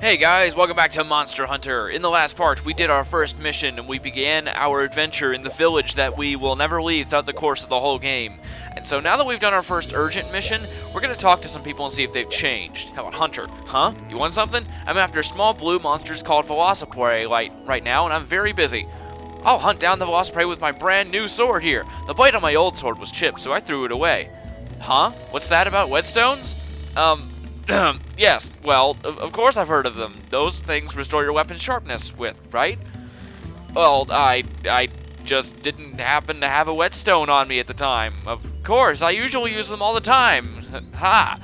Hey guys, welcome back to Monster Hunter. In the last part, we did our first mission and we began our adventure in the village that we will never leave throughout the course of the whole game. And so now that we've done our first urgent mission, we're going to talk to some people and see if they've changed. How about Hunter? Huh? You want something? I'm after small blue monsters called Velociprey right now, and I'm very busy. I'll hunt down the Velociprey with my brand new sword here. The blade on my old sword was chipped, so I threw it away. Huh? What's that about whetstones? Yes, well, of course I've heard of them. Those things restore your weapon's sharpness with, right? Well, I just didn't happen to have a whetstone on me at the time. Of course, I usually use them all the time. Ha!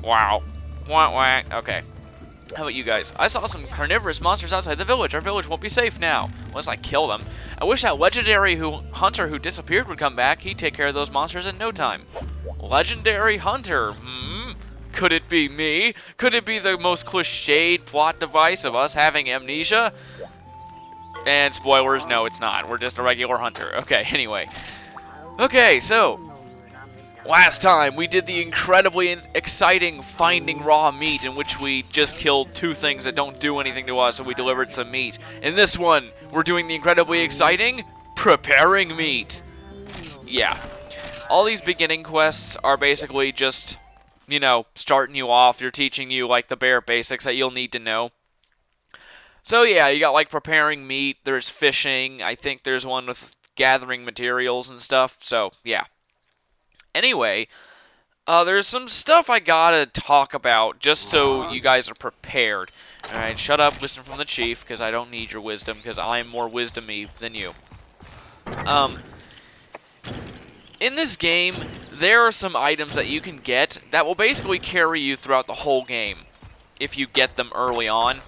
Wow. Wah, wah. Okay. How about you guys? I saw some carnivorous monsters outside the village. Our village won't be safe now, unless I kill them. I wish that legendary hunter who disappeared would come back. He'd take care of those monsters in no time. Legendary hunter? Could it be me? Could it be the most cliched plot device of us having amnesia? And spoilers, no, it's not. We're just a regular hunter. Okay, anyway. Okay, so last time we did the incredibly exciting finding raw meat, in which we just killed two things that don't do anything to us, and we delivered some meat. In this one, we're doing the incredibly exciting preparing meat. Yeah. All these beginning quests are basically just, you know, starting you off. You're teaching you, like, the bare basics that you'll need to know. So, yeah, you got, like, preparing meat. There's fishing. I think there's one with gathering materials and stuff. So, yeah. Anyway, there's some stuff I gotta talk about just so you guys are prepared. Alright, shut up, wisdom from the chief, because I don't need your wisdom, because I'm more wisdom-y than you. In this game, there are some items that you can get that will basically carry you throughout the whole game if you get them early on.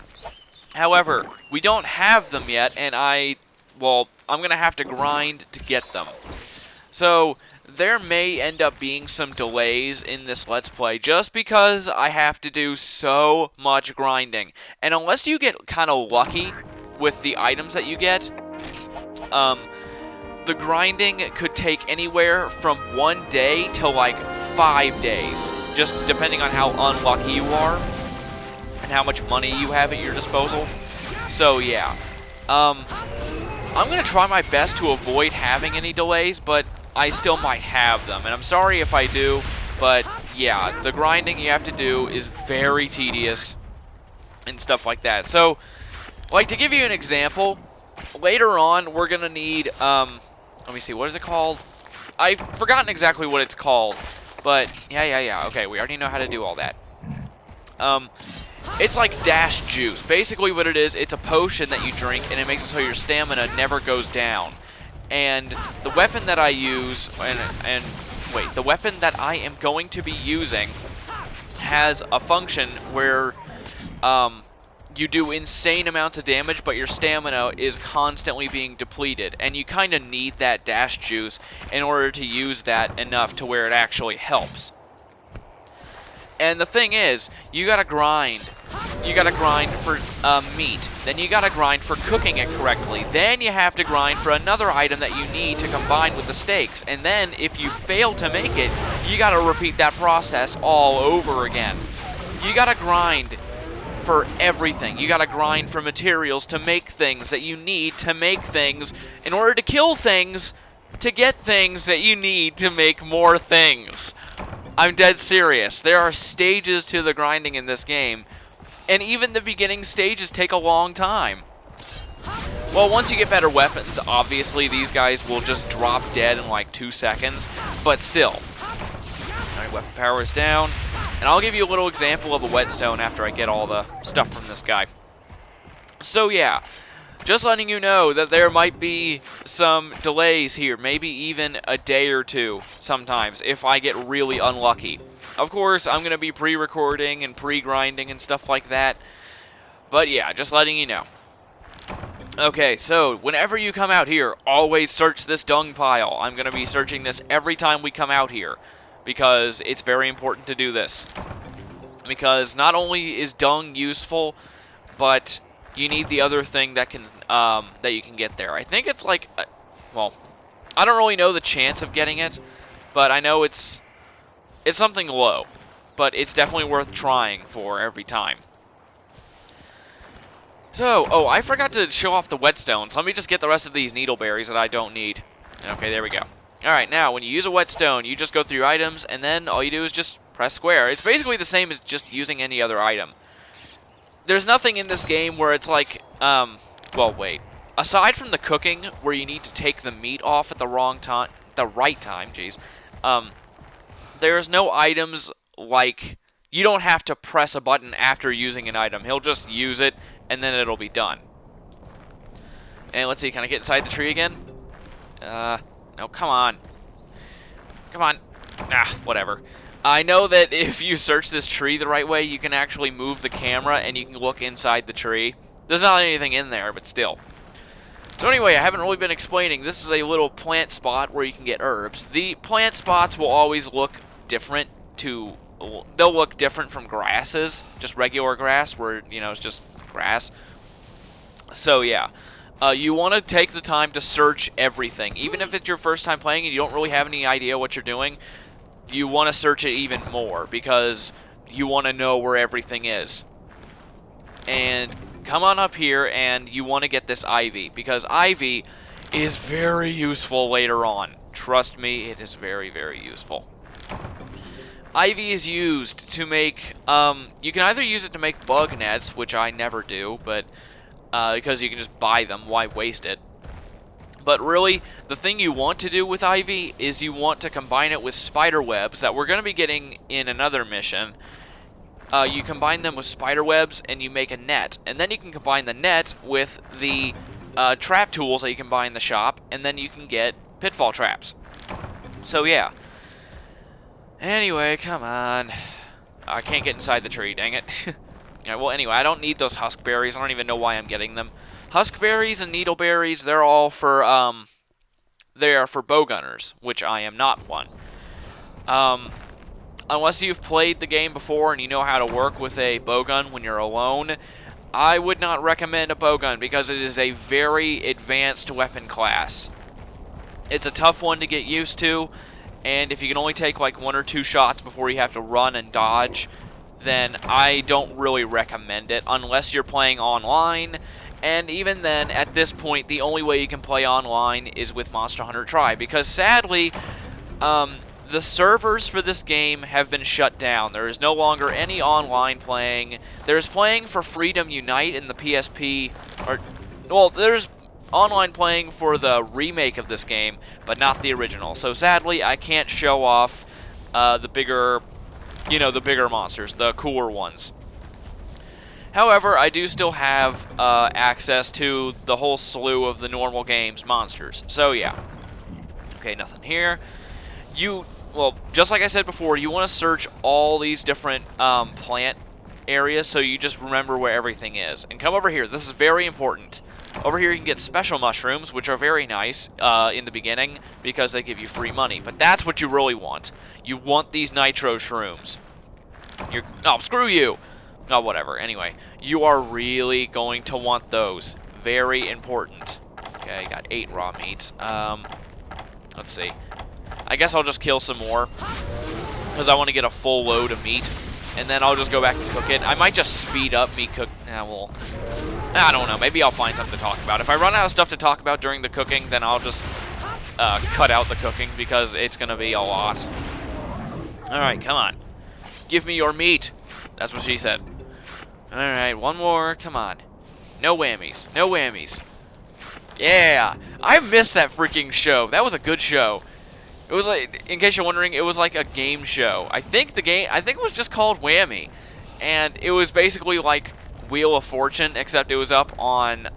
However, we don't have them yet, and I'm going to have to grind to get them. So, there may end up being some delays in this Let's Play just because I have to do so much grinding. And unless you get kind of lucky with the items that you get, the grinding could take anywhere from 1 day to like 5 days, just depending on how unlucky you are and how much money you have at your disposal. So yeah, I'm gonna try my best to avoid having any delays, but I still might have them, and I'm sorry if I do, but yeah, the grinding you have to do is very tedious and stuff like that. So, like, to give you an example, later on we're gonna need let me see, what is it called? I've forgotten exactly what it's called, but yeah, okay, we already know how to do all that. It's like dash juice. Basically what it is, it's a potion that you drink, and it makes it so your stamina never goes down. And the weapon that I use, the weapon that I am going to be using has a function where, you do insane amounts of damage, but your stamina is constantly being depleted, and you kind of need that dash juice in order to use that enough to where it actually helps. And the thing is, you gotta grind. You gotta grind for meat. Then you gotta grind for cooking it correctly. Then you have to grind for another item that you need to combine with the steaks. And then, if you fail to make it, you gotta repeat that process all over again. You gotta grind for everything. You gotta grind for materials to make things that you need to make things in order to kill things to get things that you need to make more things. I'm dead serious. There are stages to the grinding in this game, and even the beginning stages take a long time. Well, once you get better weapons, obviously these guys will just drop dead in like 2 seconds, but still. Alright, weapon power is down. And I'll give you a little example of a whetstone after I get all the stuff from this guy. So yeah, just letting you know that there might be some delays here, maybe even a day or two sometimes, if I get really unlucky. Of course, I'm going to be pre-recording and pre-grinding and stuff like that. But yeah, just letting you know. Okay, so whenever you come out here, always search this dung pile. I'm going to be searching this every time we come out here, because it's very important to do this. Because not only is dung useful, but you need the other thing that can that you can get there. I think it's like, well, I don't really know the chance of getting it, but I know it's something low. But it's definitely worth trying for every time. So, oh, I forgot to show off the whetstones. Let me just get the rest of these needleberries that I don't need. Okay, there we go. Alright, now, when you use a whetstone, you just go through your items, and then all you do is just press square. It's basically the same as just using any other item. There's nothing in this game where it's like, well, wait. Aside from the cooking, where you need to take the meat off at the right time, jeez. There's no items like, you don't have to press a button after using an item. He'll just use it, and then it'll be done. And let's see, can I get inside the tree again? No, come on. Come on. Whatever. I know that if you search this tree the right way, you can actually move the camera and you can look inside the tree. There's not anything in there, but still. So anyway, I haven't really been explaining. This is a little plant spot where you can get herbs. The plant spots will always look different they'll look different from grasses, just regular grass where, you know, it's just grass. So yeah. You want to take the time to search everything. Even if it's your first time playing and you don't really have any idea what you're doing, you want to search it even more because you want to know where everything is. And come on up here and you want to get this ivy because ivy is very useful later on. Trust me, it is very, very useful. Ivy is used to make, you can either use it to make bug nets, which I never do, but because you can just buy them, why waste it? But really, the thing you want to do with ivy is you want to combine it with spider webs that we're going to be getting in another mission. You combine them with spider webs and you make a net. And then you can combine the net with the trap tools that you can buy in the shop, and then you can get pitfall traps. So yeah. Anyway, come on. I can't get inside the tree, dang it. Yeah, well, anyway, I don't need those huskberries. I don't even know why I'm getting them. Huskberries and needleberries, they're all for, they are for bowgunners, which I am not one. Unless you've played the game before and you know how to work with a bowgun when you're alone, I would not recommend a bowgun because it is a very advanced weapon class. It's a tough one to get used to, and if you can only take like 1 or 2 shots before you have to run and dodge, then I don't really recommend it unless you're playing online. And even then, at this point, the only way you can play online is with Monster Hunter Tribe, because sadly, the servers for this game have been shut down. There is no longer any online playing. There's playing for Freedom Unite in the PSP, well, there's online playing for the remake of this game, but not the original. So sadly, I can't show off the bigger, the bigger monsters, the cooler ones. However, I do still have access to the whole slew of the normal game's monsters. So yeah. Okay, nothing here. Well, just like I said before, you want to search all these different plant areas so you just remember where everything is. And come over here. This is very important. Over here you can get special mushrooms, which are very nice in the beginning because they give you free money. But that's what you really want. You want these nitro shrooms. Oh, screw you! Oh, whatever. Anyway, you are really going to want those. Very important. Okay, got 8 raw meats. Let's see. I guess I'll just kill some more because I want to get a full load of meat, and then I'll just go back and cook it. I might just speed up meat cook. Well, I don't know. Maybe I'll find something to talk about. If I run out of stuff to talk about during the cooking, then I'll just cut out the cooking because it's going to be a lot. All right, come on. Give me your meat. That's what she said. All right, one more. Come on. No whammies. No whammies. Yeah. I missed that freaking show. That was a good show. It was like, in case you're wondering, it was like a game show. I think it was just called Whammy. And it was basically like Wheel of Fortune, except it was up on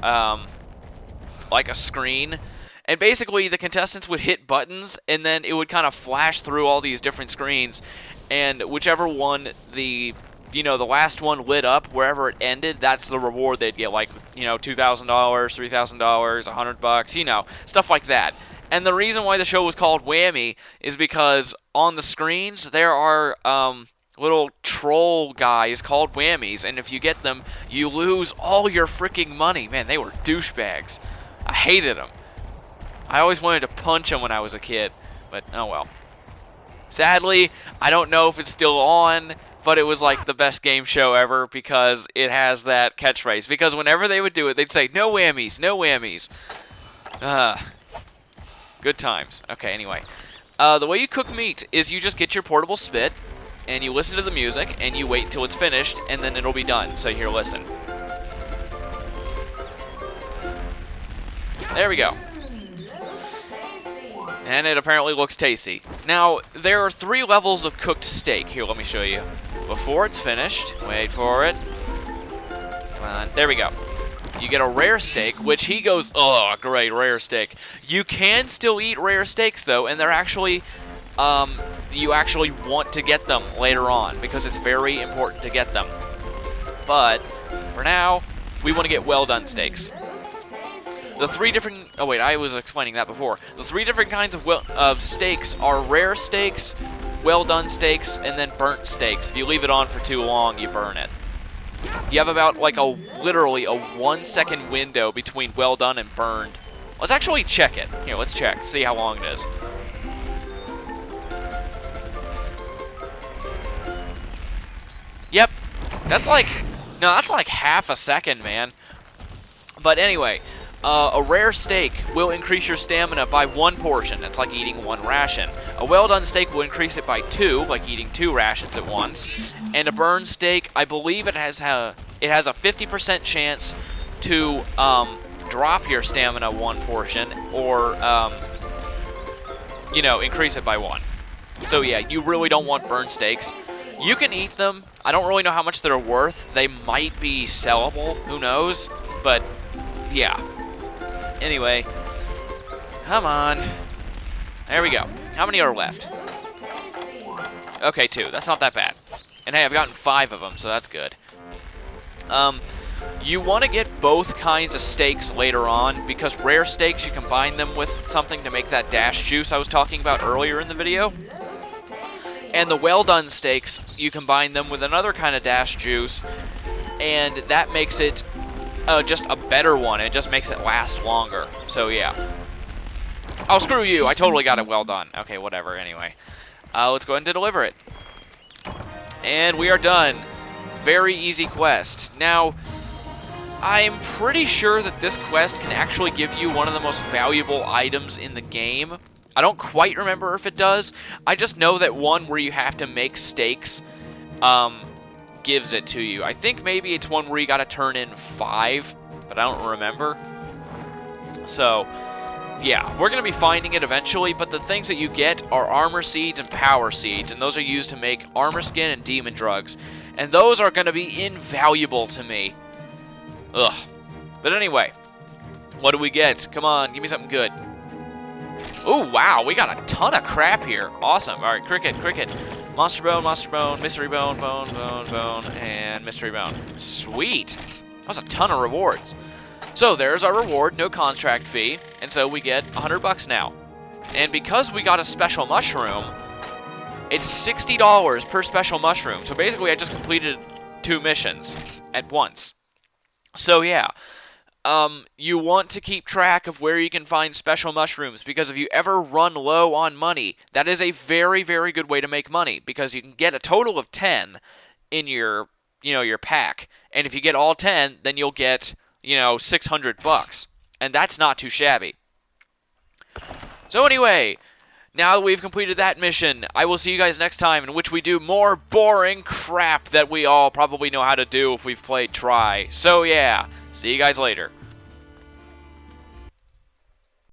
like a screen. And basically the contestants would hit buttons and then it would kind of flash through all these different screens. And whichever one the last one lit up, wherever it ended, that's the reward they'd get, like, $2,000, $3,000, $100, stuff like that. And the reason why the show was called Whammy is because on the screens there are little troll guys called whammies, and if you get them, you lose all your freaking money. Man, they were douchebags. I hated them. I always wanted to punch them when I was a kid, but oh well. Sadly, I don't know if it's still on, but it was like the best game show ever because it has that catchphrase. Because whenever they would do it, they'd say, "No whammies, no whammies." Good times. Okay, anyway. The way you cook meat is you just get your portable spit, and you listen to the music, and you wait until it's finished, and then it'll be done. So here, listen. There we go. And it apparently looks tasty. Now, there are 3 levels of cooked steak. Here, let me show you. Before it's finished, wait for it. Come on, there we go. You get a rare steak, which he goes, oh, great, rare steak. You can still eat rare steaks, though, and they're actually, you actually want to get them later on, because it's very important to get them. But, for now, we want to get well-done steaks. The 3 different... Oh, wait, I was explaining that before. The 3 different kinds of steaks are rare steaks, well-done steaks, and then burnt steaks. If you leave it on for too long, you burn it. You have about, like, literally a 1-second window between well-done and burned. Let's actually check it. Here, let's check. See how long it is. Yep. That's like... No, that's like half a second, man. But anyway... a rare steak will increase your stamina by 1 portion. That's like eating 1 ration. A well-done steak will increase it by 2, like eating 2 rations at once. And a burned steak, I believe it has a 50% chance to drop your stamina 1 portion, or you know, increase it by 1. So yeah, you really don't want burned steaks. You can eat them. I don't really know how much they're worth. They might be sellable. Who knows? But yeah. Anyway, come on. There we go. How many are left? Okay, 2. That's not that bad. And hey, I've gotten 5 of them, so that's good. You want to get both kinds of steaks later on, because rare steaks, you combine them with something to make that dash juice I was talking about earlier in the video. And the well-done steaks, you combine them with another kind of dash juice, and that makes it just a better one. It just makes it last longer. So yeah. Oh, screw you. I totally got it well done. Okay, whatever. Anyway. Let's go ahead and deliver it. And we are done. Very easy quest. Now, I'm pretty sure that this quest can actually give you one of the most valuable items in the game. I don't quite remember if it does. I just know that one where you have to make steaks, gives it to you. I think maybe it's one where you gotta turn in 5, but I don't remember. So, yeah, we're gonna be finding it eventually, but the things that you get are armor seeds and power seeds, and those are used to make armor skin and demon drugs. And those are gonna be invaluable to me. Ugh. But anyway, what do we get? Come on, give me something good. Oh, wow, we got a ton of crap here. Awesome. All right, cricket, monster bone, mystery bone, bone, and mystery bone. Sweet. That was a ton of rewards. So there's our reward, no contract fee, and so we get $100 now. And because we got a special mushroom, it's $60 per special mushroom. So basically I just completed 2 missions at once. So yeah. You want to keep track of where you can find special mushrooms, because if you ever run low on money, that is a very, very good way to make money, because you can get a total of 10 in your, your pack. And if you get all 10, then you'll get, $600. And that's not too shabby. So anyway, now that we've completed that mission, I will see you guys next time, in which we do more boring crap that we all probably know how to do if we've played Try. So yeah, see you guys later.